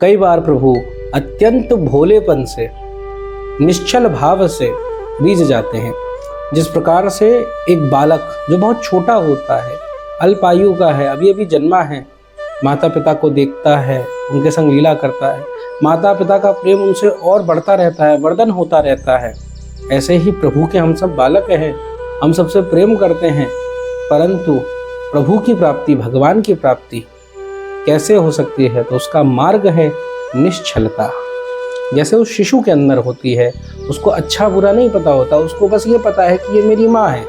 कई बार प्रभु अत्यंत भोलेपन से, निश्चल भाव से रीझ जाते हैं। जिस प्रकार से एक बालक जो बहुत छोटा होता है, अल्पायु का है, अभी अभी जन्मा है, माता पिता को देखता है, उनके संग लीला करता है, माता पिता का प्रेम उनसे और बढ़ता रहता है, वर्धन होता रहता है। ऐसे ही प्रभु के हम सब बालक हैं, हम सबसे प्रेम करते हैं, परंतु प्रभु की प्राप्ति, भगवान की प्राप्ति कैसे हो सकती है? तो उसका मार्ग है निश्चलता। जैसे उस शिशु के अंदर होती है, उसको अच्छा बुरा नहीं पता होता, उसको बस ये पता है कि ये मेरी माँ है।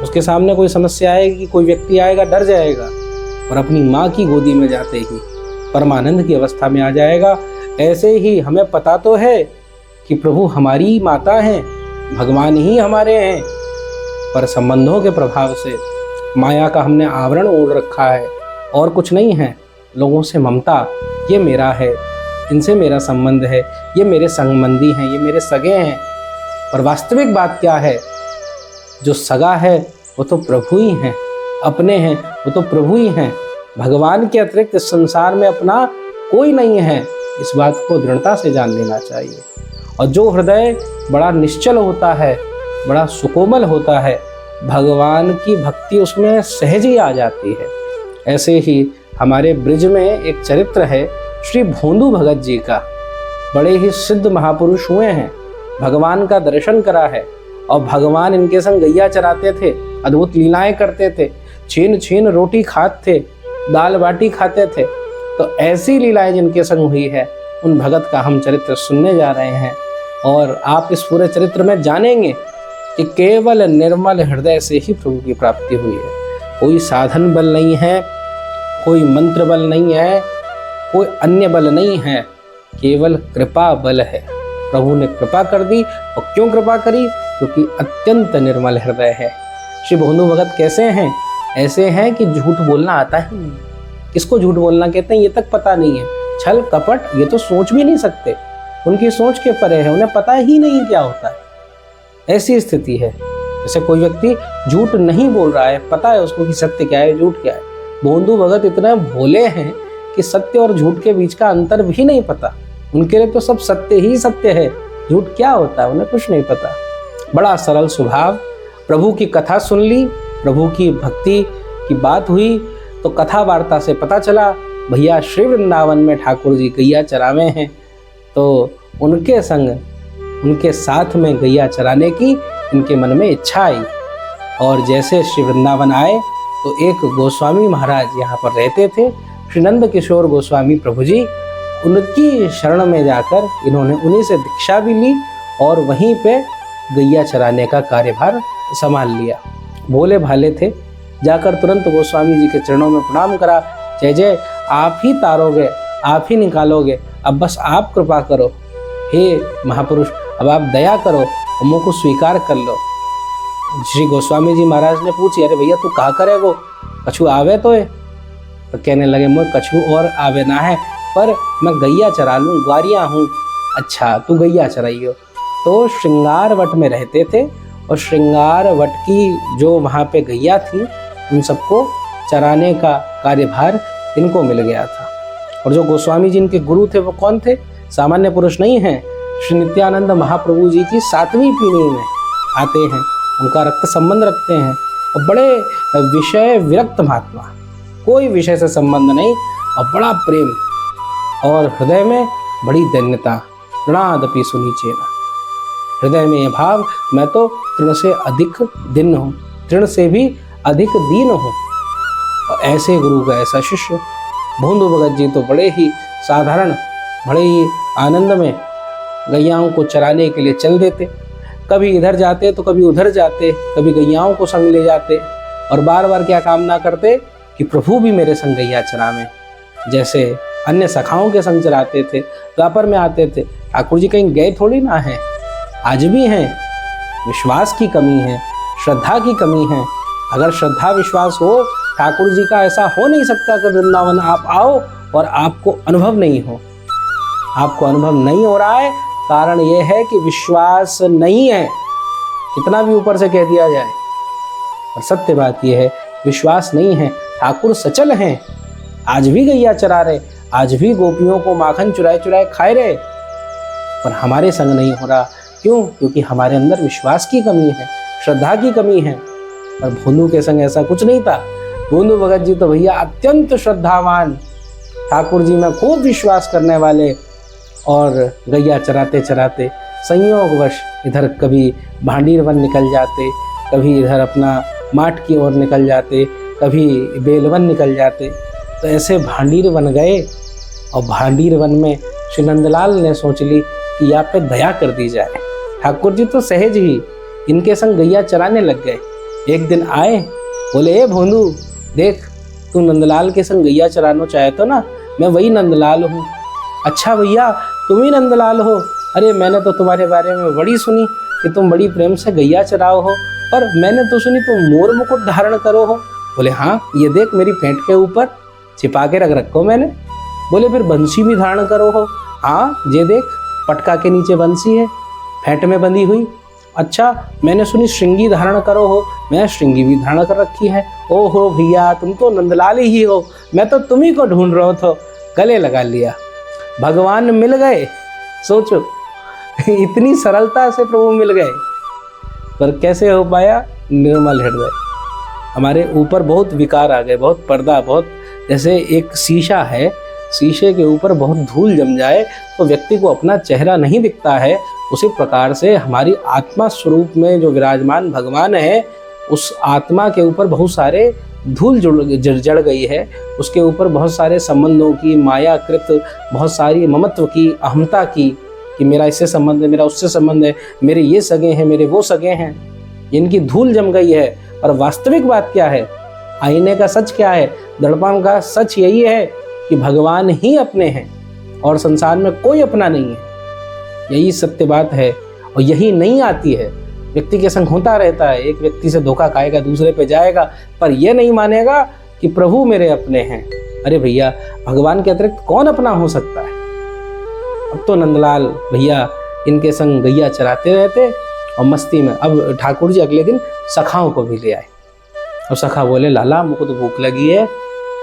उसके सामने कोई समस्या आएगी, कोई व्यक्ति आएगा, डर जाएगा और अपनी माँ की गोदी में जाते ही परमानंद की अवस्था में आ जाएगा। ऐसे ही हमें पता तो है कि प्रभु हमारी माता हैं, भगवान ही हमारे हैं, पर संबंधों के प्रभाव से माया का हमने आवरण ओढ़ रखा है और कुछ नहीं है। लोगों से ममता, ये मेरा है, इनसे मेरा संबंध है, ये मेरे संबंधी हैं, ये मेरे सगे हैं। पर वास्तविक बात क्या है? जो सगा है वो तो प्रभु ही हैं, अपने हैं वो तो प्रभु ही हैं। भगवान के अतिरिक्त इस संसार में अपना कोई नहीं है। इस बात को दृढ़ता से जान लेना चाहिए। और जो हृदय बड़ा निश्चल होता है, बड़ा सुकोमल होता है, भगवान की भक्ति उसमें सहज ही आ जाती है। ऐसे ही हमारे ब्रिज में एक चरित्र है श्री भोंदू भगत जी का। बड़े ही सिद्ध महापुरुष हुए हैं, भगवान का दर्शन करा है और भगवान इनके संग गैया चराते थे, अद्भुत लीलाएं करते थे, छीन छीन रोटी खाते थे, दाल बाटी खाते थे। तो ऐसी लीलाएं जिनके संग हुई है, उन भगत का हम चरित्र सुनने जा रहे हैं। और आप इस पूरे चरित्र में जानेंगे कि केवल निर्मल हृदय से ही प्रभु की प्राप्ति हुई है। कोई साधन बल नहीं है, कोई मंत्र बल नहीं है, कोई अन्य बल नहीं है, केवल कृपा बल है। प्रभु ने कृपा कर दी। और क्यों कृपा करी? क्योंकि अत्यंत निर्मल हृदय है। श्री भोंदू भगत कैसे हैं? ऐसे हैं कि झूठ बोलना आता ही नहीं। किसको झूठ बोलना कहते हैं ये तक पता नहीं है। छल कपट ये तो सोच भी नहीं सकते, उनकी सोच के परे है, उन्हें पता ही नहीं क्या होता है। ऐसी स्थिति है। जैसे कोई व्यक्ति झूठ नहीं बोल रहा है, पता है उसको कि सत्य क्या है, झूठ क्या है। भोंदू भगत इतने भोले हैं कि सत्य और झूठ के बीच का अंतर भी नहीं पता। उनके लिए तो सब सत्य ही सत्य है, झूठ क्या होता है उन्हें कुछ नहीं पता। बड़ा सरल स्वभाव। प्रभु की कथा सुन ली, प्रभु की भक्ति की बात हुई, तो कथा वार्ता से पता चला भैया श्री वृंदावन में ठाकुर जी गैया चरावे हैं। तो उनके संग, उनके साथ में गैया चराने की इनके मन में इच्छा आई। और जैसे श्री वृंदावन आए तो एक गोस्वामी महाराज यहाँ पर रहते थे, श्री नंद किशोर गोस्वामी प्रभु जी। उनकी शरण में जाकर इन्होंने उन्हीं से दीक्षा भी ली और वहीं पे गैया चराने का कार्यभार संभाल लिया। भोले भाले थे, जाकर तुरंत गोस्वामी जी के चरणों में प्रणाम करा। जय जय, आप ही तारोगे, आप ही निकालोगे, अब बस आप कृपा करो। हे महापुरुष, अब आप दया करो, हमों को स्वीकार कर लो। श्री गोस्वामी जी महाराज ने पूछी, अरे भैया तू कहा करेगो, कछु आवे तो है? तो कहने लगे, मुझे कछु और आवे ना है, पर मैं गैया चरा लूँ, ग्वारिया हूँ। अच्छा तू गैया चराइयो। तो श्रृंगार वट में रहते थे और श्रृंगार वट की जो वहाँ पे गैया थी, उन सबको चराने का कार्यभार इनको मिल गया था। और जो गोस्वामी जी इनके गुरु थे वो कौन थे? सामान्य पुरुष नहीं हैं, श्री नित्यानंद महाप्रभु जी की 7वीं पीढ़ी में आते हैं, उनका रक्त संबंध रखते हैं और बड़े विषय विरक्त महात्मा, कोई विषय से संबंध नहीं और बड़ा प्रेम और हृदय में बड़ी दैन्यता। ऋणादपि सुनीचेन, हृदय में यह भाव, मैं तो तृण से अधिक दीन हूँ, तृण से भी अधिक दीन हूँ। और ऐसे गुरु का ऐसा शिष्य भोंदू भगत जी तो बड़े ही साधारण, बड़े ही आनंद में गैयाओं को चराने के लिए चल देते। कभी इधर जाते तो कभी उधर जाते, कभी गैयाओं को संग ले जाते और बार बार क्या कामना करते कि प्रभु भी मेरे संग गैया चरावें। जैसे अन्य सखाओं के संग चराते थे, द्वापर में आते थे, ठाकुर जी कहीं गए थोड़ी ना हैं, आज भी हैं। विश्वास की कमी है, श्रद्धा की कमी है। अगर श्रद्धा विश्वास हो, ठाकुर जी का ऐसा हो नहीं सकता कि वृंदावन आप आओ और आपको अनुभव नहीं हो। आपको अनुभव नहीं हो रहा है, कारण यह है कि विश्वास नहीं है, कितना भी ऊपर से कह दिया जाए। और सत्य बात यह है, विश्वास नहीं है। ठाकुर सचल हैं, आज भी गैया चरा रहे, आज भी गोपियों को माखन चुराए चुराए खाए रहे, पर हमारे संग नहीं हो रहा। क्यों? क्योंकि हमारे अंदर विश्वास की कमी है, श्रद्धा की कमी है। पर भोंदू के संग ऐसा कुछ नहीं था। भोंदू भगत जी तो भैया अत्यंत श्रद्धावान, ठाकुर जी में खूब विश्वास करने वाले, और गैया चराते चराते संयोगवश इधर कभी भांडीर वन निकल जाते, कभी इधर अपना माठ की ओर निकल जाते, कभी बेलवन निकल जाते। तो ऐसे भांडीर वन गए, और भांडीर वन में श्री नंदलाल ने सोच ली कि यहाँ पे दया कर दी जाए। ठाकुर जी तो सहज ही इनके संग गैया चराने लग गए। एक दिन आए, बोले ए भोंदू देख, तू नंदलाल के संग गैया चराना चाहे तो ना, मैं वही नंदलाल हूँ। अच्छा भैया तुम ही नंदलाल हो? अरे मैंने तो तुम्हारे बारे में बड़ी सुनी कि तुम बड़ी प्रेम से गैया चराओ हो, पर मैंने तो सुनी तुम मोर मुकुट धारण करो हो। बोले हाँ, ये देख मेरी पेंट के ऊपर छिपा के रख रखो मैंने। बोले फिर बंसी भी धारण करो हो? हाँ ये देख पटका के नीचे बंसी है, फेंट में बंधी हुई। अच्छा मैंने सुनी श्रृंगी धारण करो हो? मैं श्रृंगी भी धारण कर रखी है। ओहो भैया तुम तो नंदलाल ही हो, मैं तो तुम्ही को ढूंढ रहा था। गले लगा लिया, भगवान मिल गए। सोचो इतनी सरलता से प्रभु मिल गए। पर कैसे हो पाया? निर्मल हृदय। हमारे ऊपर बहुत विकार आ गए, बहुत पर्दा, बहुत जैसे एक शीशा है, शीशे के ऊपर बहुत धूल जम जाए तो व्यक्ति को अपना चेहरा नहीं दिखता है। उसी प्रकार से हमारी आत्मा स्वरूप में जो विराजमान भगवान है, उस आत्मा के ऊपर बहुत सारे धूल जड़ गई है। उसके ऊपर बहुत सारे संबंधों की मायाकृत, बहुत सारी ममत्व की, अहमता की, कि मेरा इससे संबंध है, मेरा उससे संबंध है, मेरे ये सगे हैं, मेरे वो सगे हैं, इनकी धूल जम गई है। और वास्तविक बात क्या है? आईने का सच क्या है? दर्पण का सच यही है कि भगवान ही अपने हैं और संसार में कोई अपना नहीं है। यही सत्य बात है, और यही नहीं आती है। व्यक्ति के संग होता रहता है, एक व्यक्ति से धोखा खाएगा, दूसरे पे जाएगा, पर यह नहीं मानेगा कि प्रभु मेरे अपने हैं। अरे भैया भगवान के अतिरिक्त कौन अपना हो सकता है? अब तो नंदलाल भैया इनके संग गैया चराते रहते और मस्ती में। अब ठाकुर जी अगले दिन सखाओं को भी ले आए, और सखा बोले लाला मुझको तो भूख लगी है।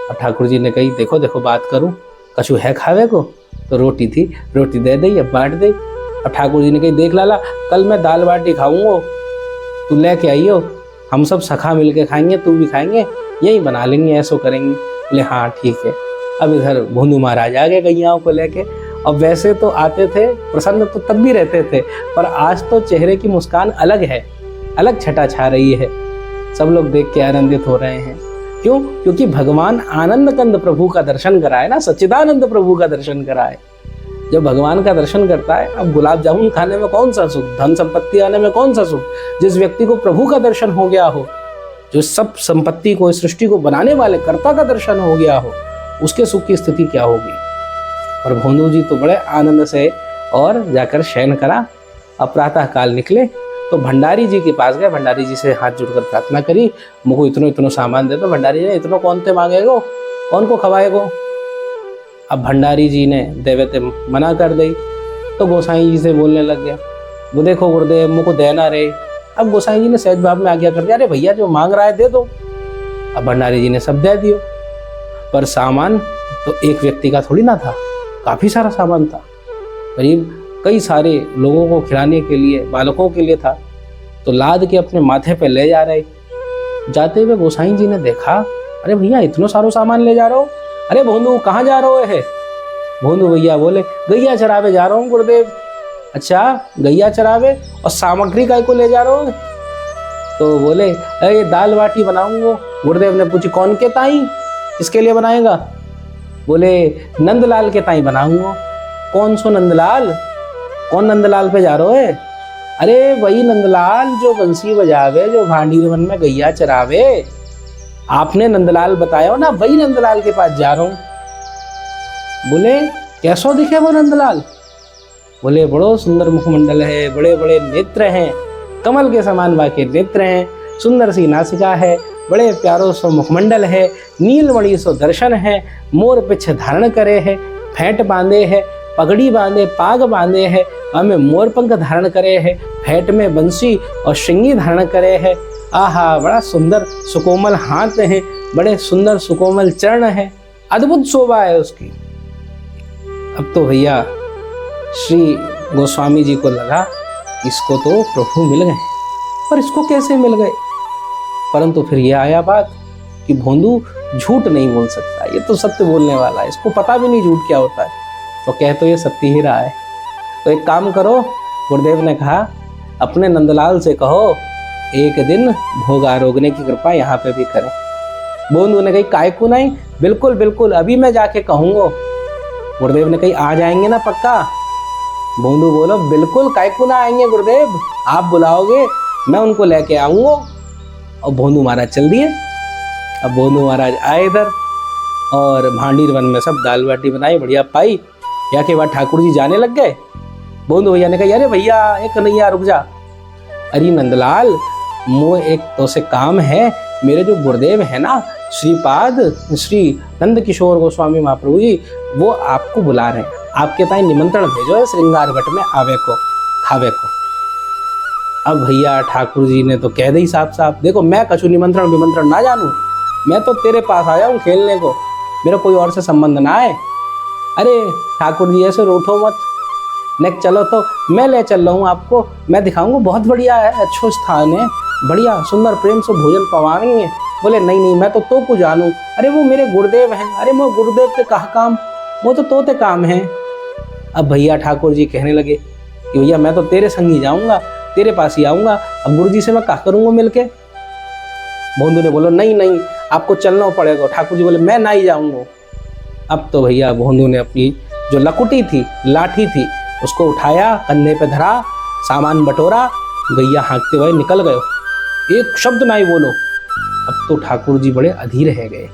और ठाकुर जी ने कही देखो देखो बात करूं, कछु है खावे को? तो रोटी थी, रोटी दे दी, अब बांट दी। अब ठाकुर जी ने कही देख लाला कल मैं दाल बाटी खाऊंगा, तू लेके आइयो, हम सब सखा मिल के खाएंगे, तू भी खाएंगे, यही बना लेंगे, ऐसो करेंगे। बोले हाँ ठीक है। अब इधर भोंदू महाराज आ गए गैयाओं को लेके। अब वैसे तो आते थे, प्रसन्न तो तब भी रहते थे, पर आज तो चेहरे की मुस्कान अलग है, अलग छटा छा रही है। सब लोग देख के आनंदित हो रहे हैं। क्यों? क्योंकि भगवान आनंद कंद प्रभु का दर्शन कराए ना, सच्चिदानंद प्रभु का दर्शन कराए। जब भगवान का दर्शन करता है, अब गुलाब जामुन खाने में कौन सा सुख, धन संपत्ति आने में कौन सा सुख? जिस व्यक्ति को प्रभु का दर्शन हो गया हो, जो सब संपत्ति को, सृष्टि को बनाने वाले कर्ता का दर्शन हो गया हो, उसके सुख की स्थिति क्या होगी? और भोंदू जी तो बड़े आनंद से और जाकर शयन करा। अब प्रातः काल निकले तो भंडारी जी के पास गए, भंडारी जी से हाथ जोड़कर प्रार्थना करी, मुझको इतनो इतनो सामान दे दो। भंडारी जी ने इतनो कौन ते मांगेगो, कौन को खवाएगो? अब भंडारी जी ने देवे ते मना कर दी, तो गोसाई जी से बोलने लग गया, वो देखो गुरुदेव मुझको देना रे। अब गोसाई जी ने सहज भाव में आज्ञा कर दिया, अरे भैया जो मांग रहा है दे दो। अब भंडारी जी ने सब दे दियो, पर सामान तो एक व्यक्ति का थोड़ी ना था, काफी सारा सामान था, करीब कई सारे लोगों को खिलाने के लिए, बालकों के लिए था। तो लाद के अपने माथे पे ले जा रहे। जाते हुए गोसाई जी ने देखा, अरे भैया इतना सारो सामान ले जा रहे हो? अरे भोंदू कहाँ जा रहे है? भोंदू भैया बोले गैया चरावे जा रहा हूँ गुरुदेव। अच्छा गैया चरावे, और सामग्री काय को ले जा रहे हो? तो बोले अरे दाल बाटी बनाऊंगा। गुरुदेव ने पूछी कौन के ताई, किसके लिए बनाएगा? बोले नंदलाल के ताई बनाऊंगा। कौन सो नंदलाल? कौन नंदलाल पे जा रहे हो? अरे वही नंदलाल जो बंसी बजावे, जो भांडीर वन में गैया चरावे, आपने नंदलाल बताया हो ना, वही नंदलाल के पास जा रहा हूं। बोले कैसो दिखे वो नंदलाल? बोले बड़ो सुंदर मुखमंडल है, बड़े बड़े नेत्र हैं, कमल के समान वाके नेत्र हैं, सुंदर सी नासिका है, बड़े प्यारो सो मुखमंडल है, नीलमणि सो दर्शन है, मोर पिछ धारण करे है, फेंट बांधे है, पगड़ी बांधे, पाग बांधे है, हमें मोर पंख धारण करे है, फेंट में बंसी और श्रृंगी धारण करे है। आहा बड़ा सुंदर सुकोमल हाथ है, बड़े सुंदर सुकोमल चरण है, अद्भुत शोभा है उसकी। अब तो भैया श्री गोस्वामी जी को लगा इसको तो प्रभु मिल गए, पर इसको कैसे मिल गए। परंतु फिर ये आया बात कि भोंदू झूठ नहीं बोल सकता, ये तो सत्य बोलने वाला है, इसको पता भी नहीं झूठ क्या होता है, तो कह तो ये सत्य ही रहा है। तो एक काम करो, गुरुदेव ने कहा अपने नंदलाल से कहो एक दिन भोग आरोगने की कृपा यहाँ पे भी करें। भोंदू ने कही काय को नहीं, बिल्कुल बिल्कुल अभी मैं जाके कहूँगा। गुरुदेव ने कही आ जाएंगे ना पक्का। भोंदू बोलो बिल्कुल काय को ना आएंगे गुरुदेव, आप बुलाओगे मैं उनको लेके आऊँगा। और भोंदू महाराज चल दिए। अब भोंदू महाराज आए इधर और भांडीर वन में सब दाल बाटी बनाई बढ़िया पाई। या के बाद ठाकुर जी जाने लग गए। भोंदू भैया ने कहा अरे भैया एक कन्हैया रुक जा। अरे नंदलाल मोह एक तो से काम है, मेरे जो गुरुदेव है ना श्रीपाद श्री नंद किशोर गोस्वामी महाप्रभु जी, वो आपको बुला रहे हैं, आपके ताई निमंत्रण भेजो है श्रृंगार भट्ट में आवे को खावे को। अब भैया ठाकुर जी ने तो कह दी साफ साफ, देखो मैं कछु निमंत्रण विमंत्रण ना जानूं, मैं तो तेरे पास आया हूँ खेलने को, मेरा कोई और से संबंध ना है। अरे ठाकुर जी ऐसे रूठो मत, नेक्स्ट चलो तो मैं ले चल रहा हूँ आपको, मैं दिखाऊंगा बहुत बढ़िया है, अच्छा स्थान है, बढ़िया सुंदर प्रेम से भोजन पवाएंगे। बोले नहीं नहीं मैं तो को जानूं, अरे वो मेरे गुरुदेव हैं, अरे वो गुरुदेव के कहा काम, वो तो तोते काम है। अब भैया ठाकुर जी कहने लगे कि भैया मैं तो तेरे संग ही जाऊंगा, तेरे पास ही आऊंगा, अब गुरु जी से मैं क्या करूंगा मिलके। भोंदू ने बोलो नहीं नहीं आपको चलना पड़ेगा। ठाकुर जी बोले मैं ना ही जाऊंगा। अब तो भैया भोंदू ने अपनी जो लकुटी थी लाठी थी उसको उठाया, कंधे पे धरा, सामान बटोरा, गैया हाँकते हुए निकल गए, एक शब्द ना ही बोलो। अब तो ठाकुर जी बड़े अधीर रह गए।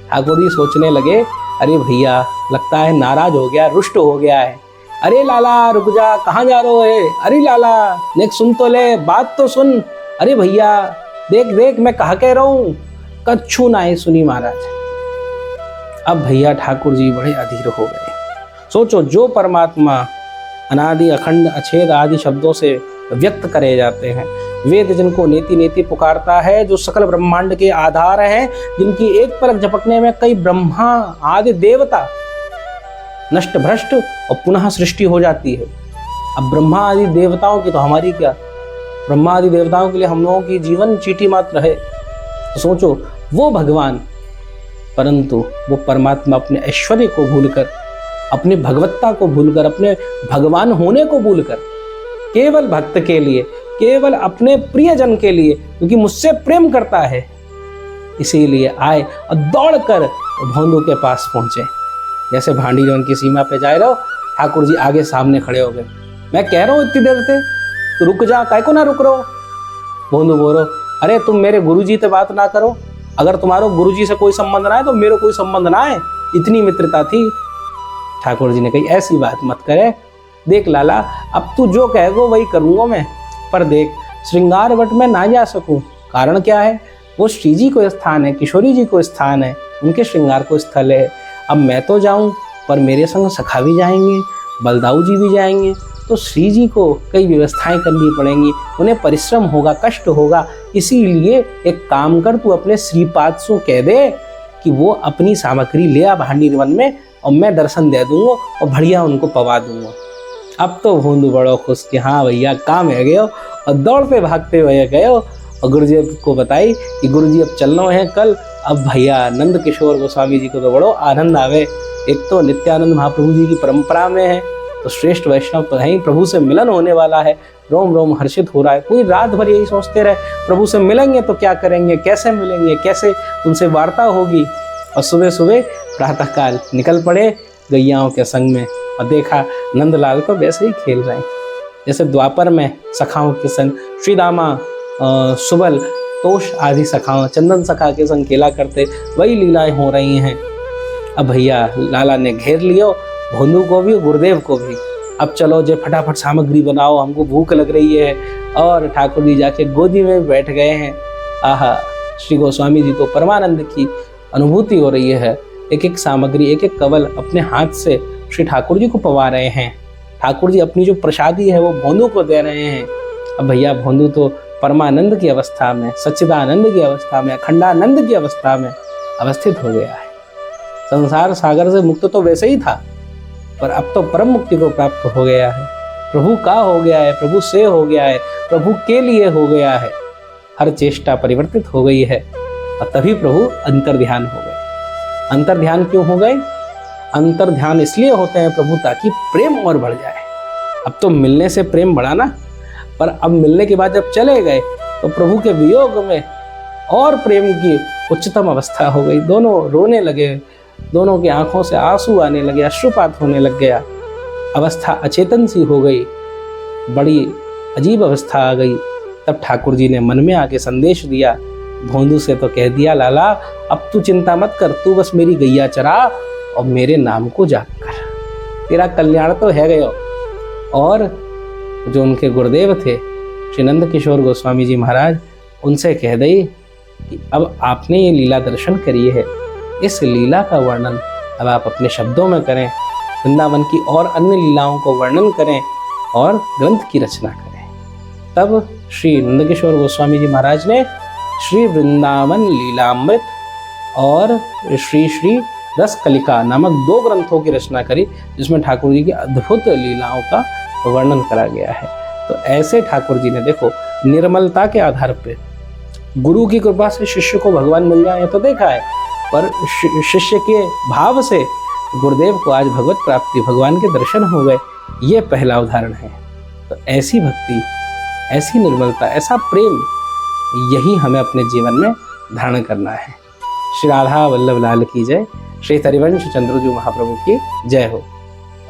ठाकुर जी सोचने लगे अरे भैया लगता है नाराज हो गया, रुष्ट हो गया है। अरे लाला रुक जा, कहाँ जा रहे हो है? अरे लाला नेक सुन तो ले, बात तो सुन। अरे भैया देख देख मैं कहा कह रहा हूँ, कच्छू ना सुनी महाराज। अब भैया ठाकुर जी बड़े अधीर हो गए। सोचो जो परमात्मा अनादि अखंड अछेद आदि शब्दों से व्यक्त करे जाते हैं, वेद जिनको नेति नेति पुकारता है, जो सकल ब्रह्मांड के आधार हैं, जिनकी एक पलक झपकने में कई ब्रह्मा आदि देवता नष्ट भ्रष्ट और पुनः सृष्टि हो जाती है। अब ब्रह्मा आदि देवताओं की तो हमारी क्या, ब्रह्मा आदि देवताओं के लिए हम लोगों की जीवन चीटी मात्र है। तो सोचो वो भगवान, परंतु वो परमात्मा अपने ऐश्वर्य को भूलकर, अपने भगवत्ता को भूलकर, अपने भगवान होने को भूलकर केवल भक्त के लिए, केवल अपने प्रियजन के लिए, क्योंकि मुझसे प्रेम करता है, इसीलिए आए और दौड़कर भोंदू के पास पहुंचे। जैसे भांडीवन की सीमा पे जाए रहो, ठाकुर जी आगे सामने खड़े हो गए। मैं कह रहा हूँ इतनी देर से तो रुक जा, काय को ना रुक रहो। भोंदू बोलो अरे तुम मेरे गुरुजी से बात ना करो, अगर तुम्हारो गुरुजी से कोई संबंध ना है तो मेरे कोई संबंध ना है, इतनी मित्रता थी। ठाकुर जी ने कही ऐसी बात मत करे, देख लाला अब तू जो कहेगो वही करूँगा मैं, पर देख श्रृंगार वट में ना जा सकूं, कारण क्या है, वो श्री जी को स्थान है, किशोरी जी को स्थान है, उनके श्रृंगार को स्थल है। अब मैं तो जाऊं पर मेरे संग सखा भी जाएंगे, बलदाऊ जी भी जाएंगे, तो श्री जी को कई व्यवस्थाएं करनी पड़ेंगी, उन्हें परिश्रम होगा, कष्ट होगा। इसीलिए एक काम कर, तू अपने श्रीपाद से कह दे कि वो अपनी सामग्री ले आ भांडीर वन में, और मैं दर्शन दे दूंगा और बढ़िया उनको पवा दूंगा। अब तो भोंदू बड़ो खुश कि हाँ भैया काम है गयो, और दौड़ पे भागते हुए गए और गुरुजी को बताई कि गुरुजी अब चलना है कल। अब भैया नंद किशोर गोस्वामी जी को तो बड़ो आनंद आवे, एक तो नित्यानंद महाप्रभु जी की परंपरा में है, तो श्रेष्ठ वैष्णव तो है ही, प्रभु से मिलन होने वाला है, रोम रोम हर्षित हो रहा है। पूरी रात भर यही सोचते रहे प्रभु से मिलेंगे तो क्या करेंगे, कैसे मिलेंगे, कैसे उनसे वार्ता होगी। और सुबह सुबह प्रातःकाल निकल पड़े गैयाओं के संग में, और देखा नंदलाल तो वैसे ही खेल रहे हैं जैसे द्वापर में सखाओं के संग श्रीदामा सुबल तोष आदि सखाओं चंदन सखा के संग खेला करते, वही लीलाएं हो रही हैं। अब भैया लाला ने घेर लियो भोंदू को भी गुरुदेव को भी। अब चलो जे फटाफट सामग्री बनाओ, हमको भूख लग रही है। और ठाकुर जी जाके गोदी में बैठ गए हैं। आहा, श्री गोस्वामी जी को परमानंद की अनुभूति हो रही है। एक एक सामग्री, एक एक कवल अपने हाथ से श्री ठाकुर जी को पवा रहे हैं। ठाकुर जी अपनी जो प्रसादी है वो भोंदू को दे रहे हैं। अब भैया भोंदू तो परमानंद की अवस्था में, सच्चिदानंद की अवस्था में, अखंडानंद की अवस्था में अवस्थित हो गया है। संसार सागर से मुक्त तो वैसे ही था, पर अब तो परम मुक्ति को प्राप्त हो गया है, प्रभु का हो गया है, प्रभु से हो गया है, प्रभु के लिए हो गया है, हर चेष्टा परिवर्तित हो गई है। और तभी प्रभु अंतर्ध्यान हो गए। अंतर्ध्यान क्यों हो गए? अंतर्ध्यान इसलिए होते हैं प्रभु, ताकि प्रेम और बढ़ जाए। अब तो मिलने से प्रेम बढ़ा ना, पर अब मिलने के बाद जब चले गए तो प्रभु के वियोग में और प्रेम की उच्चतम अवस्था हो गई। दोनों रोने लगे, दोनों की आंखों से आंसू आने लगे, अश्रुपात होने लग गया, अवस्था अचेतन सी हो गई, बड़ी अजीब अवस्था आ गई। तब ठाकुर जी ने मन में आके संदेश दिया, भोंदू से तो कह दिया, लाला अब तू चिंता मत कर, तू बस मेरी गैया चरा और मेरे नाम को जाप कर, तेरा कल्याण तो है गयो। और जो उनके गुरुदेव थे श्री नंद किशोर गोस्वामी जी महाराज, उनसे कह दई कि अब आपने ये लीला दर्शन करी है, इस लीला का वर्णन अब आप अपने शब्दों में करें, वृंदावन की और अन्य लीलाओं को वर्णन करें और ग्रंथ की रचना करें। तब श्री नंदकिशोर गोस्वामी जी महाराज ने श्री वृंदावन लीलामृत और श्री श्री रस कलिका नामक 2 ग्रंथों की रचना करी, जिसमें ठाकुर जी की अद्भुत लीलाओं का वर्णन करा गया है। तो ऐसे ठाकुर जी ने देखो, निर्मलता के आधार पे गुरु की कृपा से शिष्य को भगवान मिल जाए तो देखा है, पर शिष्य के भाव से गुरुदेव को आज भगवत प्राप्ति, भगवान के दर्शन हो गए, ये पहला उदाहरण है। तो ऐसी भक्ति, ऐसी निर्मलता, ऐसा प्रेम, यही हमें अपने जीवन में धारण करना है। श्री राधा वल्लभ लाल की जय, श्री हरिवंश चंद्रजू महाप्रभु की जय हो।